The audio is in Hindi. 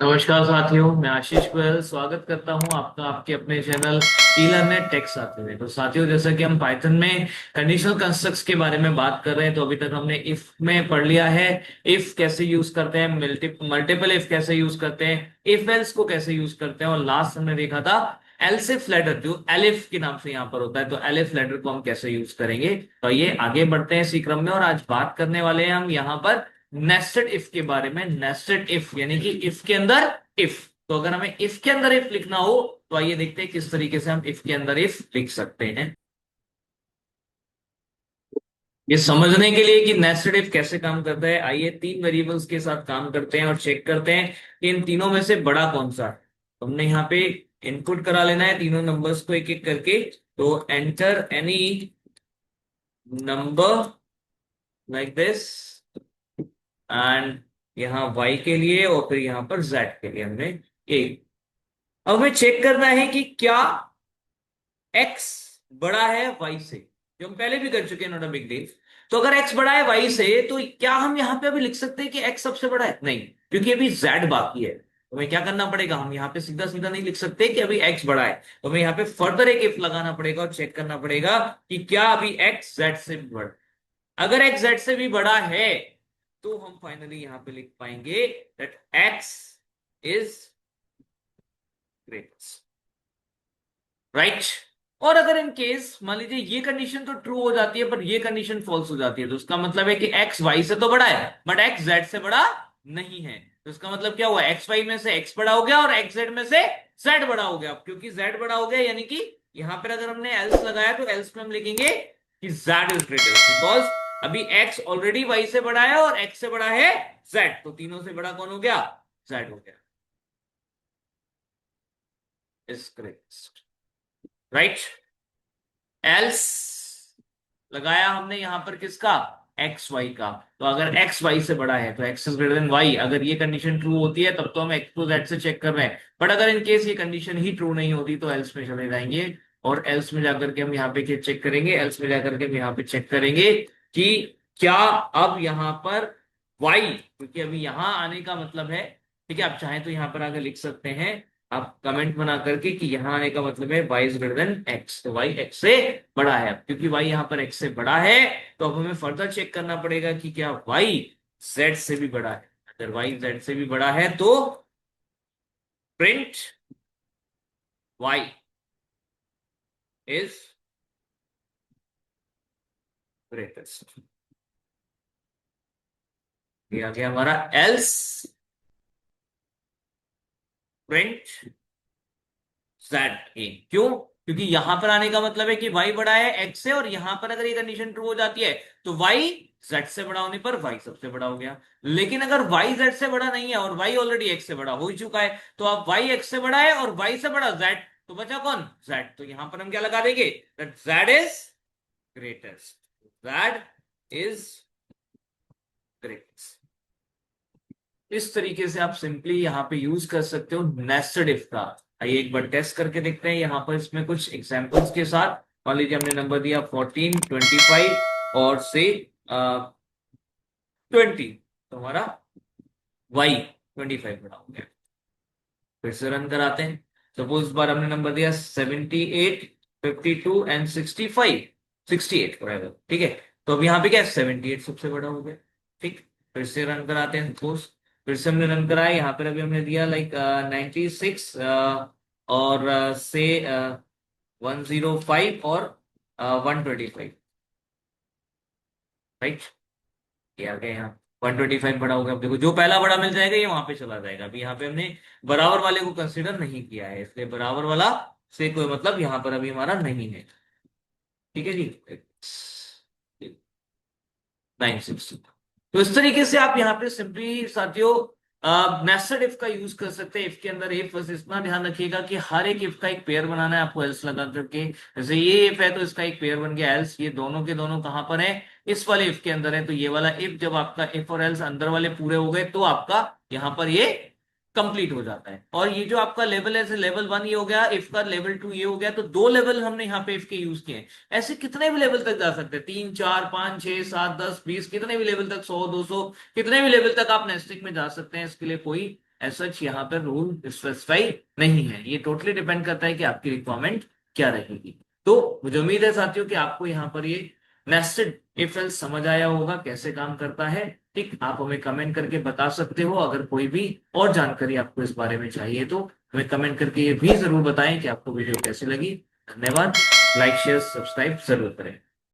नमस्कार साथियों, मैं आशीष गोयल स्वागत करता हूं आपका आपके अपने चैनल ईलर्नर टेक साथी में। तो साथियों, जैसा कि हम पाइथन में कंडीशनल कंस्ट्रक्ट्स के बारे में बात कर रहे हैं, तो अभी तक हमने इफ में पढ़ लिया है। इफ कैसे यूज करते हैं, मल्टीपल इफ कैसे यूज करते हैं, इफ एल्स को कैसे यूज करते हैं, और लास्ट हमने देखा था एल्सिफ लेटर जो एलिफ के नाम से यहाँ पर होता है, तो एलिफ लेटर को हम कैसे यूज करेंगे। तो ये आगे बढ़ते हैं इसी क्रम में, और आज बात करने वाले हैं हम यहाँ पर नेस्टेड इफ के बारे में। नेस्टेड इफ यानी कि इफ के अंदर इफ। तो अगर हमें इफ के अंदर इफ लिखना हो, तो आइए देखते हैं किस तरीके से हम इफ के अंदर इफ लिख सकते हैं। ये समझने के लिए कि नेस्टेड इफ कैसे काम करता है, आइए तीन वेरिएबल्स के साथ काम करते हैं और चेक करते हैं कि इन तीनों में से बड़ा कौन सा है। तो हमने यहाँ पे इनपुट करा लेना है तीनों नंबर्स को एक एक करके। तो enter any number like this, and यहाँ y के लिए और फिर यहाँ पर z के लिए हमने a। अब हमें चेक करना है कि क्या x बड़ा है y से, जो हम पहले भी कर चुके हैं, नॉट अ बिग डील। तो अगर x बड़ा है y से, तो क्या हम यहाँ पे अभी लिख सकते हैं कि x सबसे बड़ा है? नहीं, क्योंकि अभी z बाकी है। तो हमें क्या करना पड़ेगा, हम यहाँ पे सीधा सीधा नहीं लिख सकते कि अभी x बड़ा है। तो हमें यहाँ पे फर्दर एक इफ लगाना पड़ेगा और चेक करना पड़ेगा कि क्या अभी x z से भी बड़ा। अगर x z से भी बड़ा है, तो हम फाइनली यहां पे लिख पाएंगे that x is greatest, right. और अगर इन केस मान लीजिए ये कंडीशन तो ट्रू हो जाती है, पर ये कंडीशन फॉल्स हो जाती है, तो उसका मतलब है कि x y से तो बड़ा है, बट x z से बड़ा नहीं है। तो इसका मतलब क्या हुआ, x y में से x बड़ा हो गया और x z में से z बड़ा हो गया। क्योंकि z बड़ा हो गया, यानी कि यहां पर अगर हमने else लगाया, तो else में हम लिखेंगे कि z इज ग्रेटेस्ट, बिकॉज अभी x ऑलरेडी y से बड़ा है और x से बड़ा है z, तो तीनों से बड़ा कौन हो गया, z हो गया, इज ग्रेटेस्ट, राइट। एल्स लगाया हमने यहां पर किसका, एक्स वाई का। तो अगर एक्स वाई से बड़ा है तो x is greater than y. अगर ये कंडीशन ट्रू होती है, तब तो हम एक्स टू जेड से चेक कर रहे हैं। बट अगर इन केस ये कंडीशन ही ट्रू नहीं होती, तो एल्स में चले जाएंगे, और एल्स में जाकर के हम यहाँ पे चेक करेंगे, एल्स में जाकर के हम यहाँ पे चेक करेंगे कि क्या अब यहाँ पर वाई, क्योंकि अभी यहां आने का मतलब है, ठीक है, आप चाहें तो यहाँ पर आगे लिख सकते हैं आप कमेंट बना करके कि यहां आने का मतलब है y is greater then x, तो y x से बड़ा है। अब क्योंकि y यहां पर x से बड़ा है, तो अब हमें फर्दर चेक करना पड़ेगा कि क्या y z से भी बड़ा है। अगर y z से भी बड़ा है, तो प्रिंट y इज ग्रेटेस्ट। ये आ गया हमारा एल्स प्रिंट जेड ए। क्यों? क्योंकि यहां पर आने का मतलब है कि y बड़ा है x से, और यहां पर अगर ये कंडीशन ट्रू हो जाती है, तो y z से बड़ा होने पर y सबसे बड़ा हो गया। लेकिन अगर y z से बड़ा नहीं है और y ऑलरेडी x से बड़ा हो ही चुका है, तो अब y x से बड़ा है और y से बड़ा z, तो बचा कौन, z। तो यहां पर हम क्या लगा देंगे, that z is greatest, z is greatest. इस तरीके से आप सिंपली यहाँ पे यूज कर सकते हो नेस्टेड इफ का। आइए एक बार टेस्ट करके देखते हैं यहाँ पर इसमें कुछ एग्जांपल्स के साथ। मान लीजिए हमने नंबर दिया 14, 25 और से 20, तो हमारा y 25 बड़ा हो गया। फिर से रन कराते हैं। सपोज इस बार हमने नंबर दिया 78, 52 एंड 65, 68 बराबर, ठीक है। तो अब यहाँ पे क्या है, 78 सबसे बड़ा हो गया, ठीक। फिर से रन कराते हैं सपोज। फिर से हमने रन कराया, यहाँ पर अभी हमने दिया लाइक 96 और से 105 और 125, राइट। ये आ गया यहाँ 125 बड़ा हो गया। अब देखो जो पहला बड़ा मिल जाएगा ये वहां पे चला जाएगा। अभी यहाँ पे हमने बराबर वाले को कंसीडर नहीं किया है, इसलिए बराबर वाला से कोई मतलब यहाँ पर अभी हमारा नहीं है, ठीक है जी। 960। तो इस तरीके से आप यहाँ पे सिंपली साथियों नेस्टेड इफ का यूज कर सकते हैं। इफ के अंदर इफ, बस इतना ध्यान रखिएगा कि हर एक इफ का एक पेयर बनाना है आपको एल्स लगा करके। जैसे ये इफ है तो इसका एक पेयर बन गया एल्स। ये दोनों के दोनों कहां पर है, इस वाले इफ के अंदर है। तो ये वाला इफ, जब आपका इफ और एल्स अंदर वाले पूरे हो गए, तो आपका यहाँ पर ये कंप्लीट हो जाता है। और ये जो आपका लेवल है, लेवल 1 ये हो गया इफ का, लेवल 2 ये हो गया, तो 2 लेवल हमने यहाँ पे इफ के यूज किए हैं। ऐसे कितने भी लेवल तक जा सकते हैं, 3 4 5 6 7 10 20, कितने भी लेवल तक, 100 200, कितने भी लेवल तक आप नेस्टिंग में जा सकते हैं। इसके लिए कोई ऐसा यहाँ पर रूल स्पेसिफाई नहीं है, ये टोटली डिपेंड करता है कि आपकी रिक्वायरमेंट क्या रहेगी। तो मुझे उम्मीद है साथियों कि आपको यहाँ पर ये नेस्टेड इफ एल्स समझ आया होगा, कैसे काम करता है। ठीक, आप हमें कमेंट करके बता सकते हो, अगर कोई भी और जानकारी आपको इस बारे में चाहिए तो हमें कमेंट करके ये भी जरूर बताएं कि आपको वीडियो कैसी लगी। धन्यवाद। लाइक शेयर सब्सक्राइब जरूर करें।